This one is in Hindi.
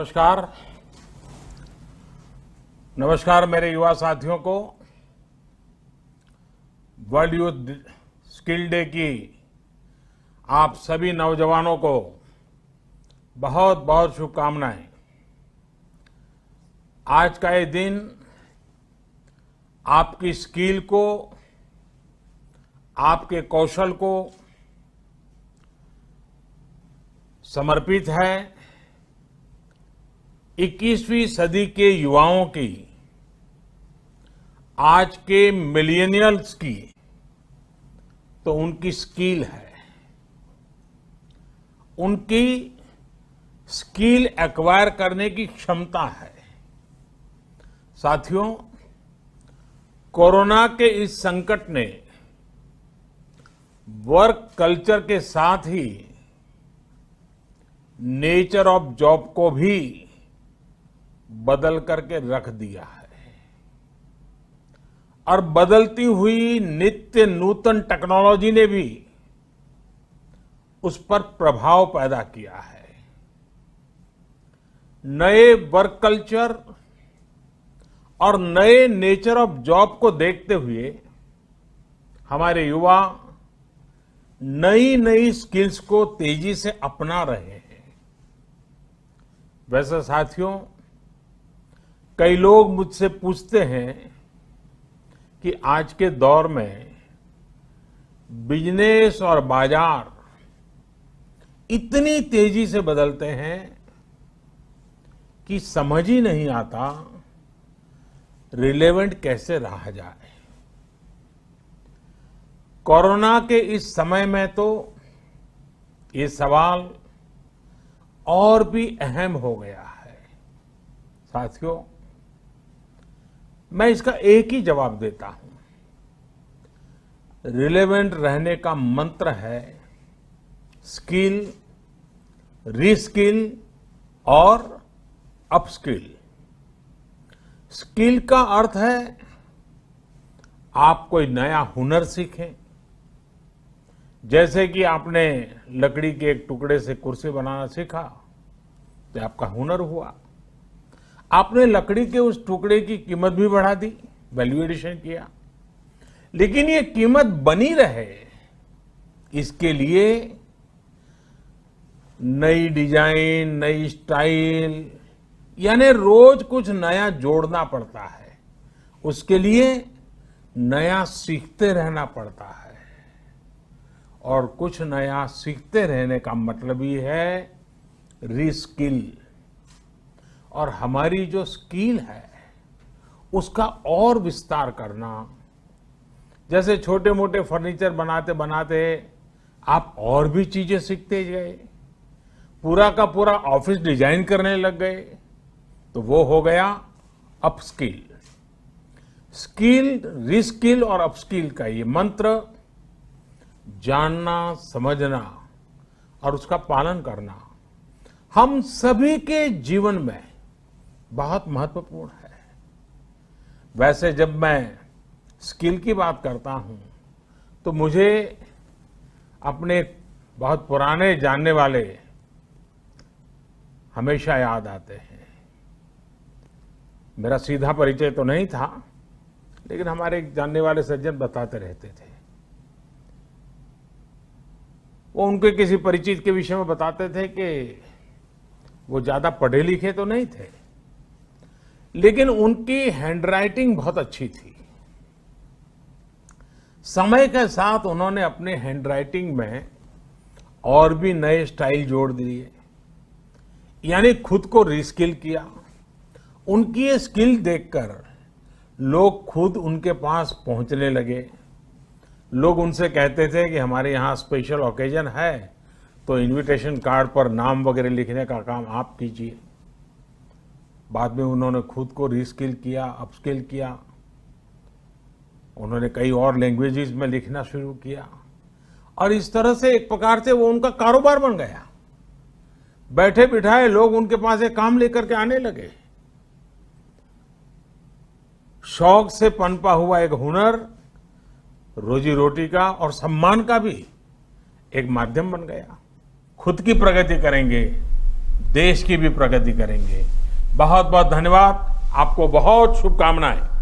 नमस्कार। नमस्कार मेरे युवा साथियों को। वर्ल्ड यूथ स्किल डे की आप सभी नौजवानों को बहुत बहुत शुभकामनाएं। आज का ये दिन आपकी स्किल को, आपके कौशल को समर्पित है 21वीं सदी के युवाओं की, आज के मिलेनियल्स की तो उनकी स्किल है, उनकी स्किल एक्वायर करने की क्षमता है। साथियों, कोरोना के इस संकट ने वर्क कल्चर के साथ ही नेचर ऑफ जॉब को भी बदल करके रख दिया है और बदलती हुई नित्य नूतन टेक्नोलॉजी ने भी उस पर प्रभाव पैदा किया है। नए वर्क कल्चर और नए नेचर ऑफ जॉब को देखते हुए हमारे युवा नई नई स्किल्स को तेजी से अपना रहे हैं। वैसे साथियों, कई लोग मुझसे पूछते हैं कि आज के दौर में बिजनेस और बाजार इतनी तेजी से बदलते हैं कि समझ ही नहीं आता रिलेवेंट कैसे रहा जाए। कोरोना के इस समय में तो ये सवाल और भी अहम हो गया है। साथियों, मैं इसका एक ही जवाब देता हूं। रिलेवेंट रहने का मंत्र है स्किल, रीस्किल और अपस्किल। स्किल का अर्थ है आप कोई नया हुनर सीखें। जैसे कि आपने लकड़ी के एक टुकड़े से कुर्सी बनाना सीखा तो आपका हुनर हुआ। आपने लकड़ी के उस टुकड़े की कीमत भी बढ़ा दी, वैल्यू एडिशन किया, लेकिन ये कीमत बनी रहे इसके लिए नई डिजाइन, नई स्टाइल, यानी रोज कुछ नया जोड़ना पड़ता है। उसके लिए नया सीखते रहना पड़ता है और कुछ नया सीखते रहने का मतलब ही है रीस्किल। और हमारी जो स्किल है उसका और विस्तार करना। जैसे छोटे मोटे फर्नीचर बनाते बनाते आप और भी चीजें सीखते गए, पूरा का पूरा ऑफिस डिजाइन करने लग गए, तो वो हो गया अपस्किल। स्किल, रीस्किल और अपस्किल का ये मंत्र जानना, समझना और उसका पालन करना हम सभी के जीवन में बहुत महत्वपूर्ण है। वैसे जब मैं स्किल की बात करता हूं तो मुझे अपने बहुत पुराने जानने वाले हमेशा याद आते हैं। मेरा सीधा परिचय तो नहीं था, लेकिन हमारे एक जानने वाले सज्जन बताते रहते थे। वो उनके किसी परिचित के विषय में बताते थे कि वो ज्यादा पढ़े लिखे तो नहीं थे, लेकिन उनकी हैंडराइटिंग बहुत अच्छी थी। समय के साथ उन्होंने अपने हैंडराइटिंग में और भी नए स्टाइल जोड़ दिए, यानी खुद को रीस्किल किया। उनकी ये स्किल देखकर लोग खुद उनके पास पहुंचने लगे। लोग उनसे कहते थे कि हमारे यहाँ स्पेशल ओकेजन है तो इनविटेशन कार्ड पर नाम वगैरह लिखने का काम आप कीजिए। बाद में उन्होंने खुद को रीस्किल किया, अपस्किल किया। उन्होंने कई और लैंग्वेजेस में लिखना शुरू किया और इस तरह से एक प्रकार से वो उनका कारोबार बन गया। बैठे बिठाए लोग उनके पास एक काम लेकर के आने लगे। शौक से पनपा हुआ एक हुनर रोजी रोटी का और सम्मान का भी एक माध्यम बन गया। खुद की प्रगति करेंगे देश की भी प्रगति करेंगे। बहुत बहुत धन्यवाद। आपको बहुत शुभकामनाएं।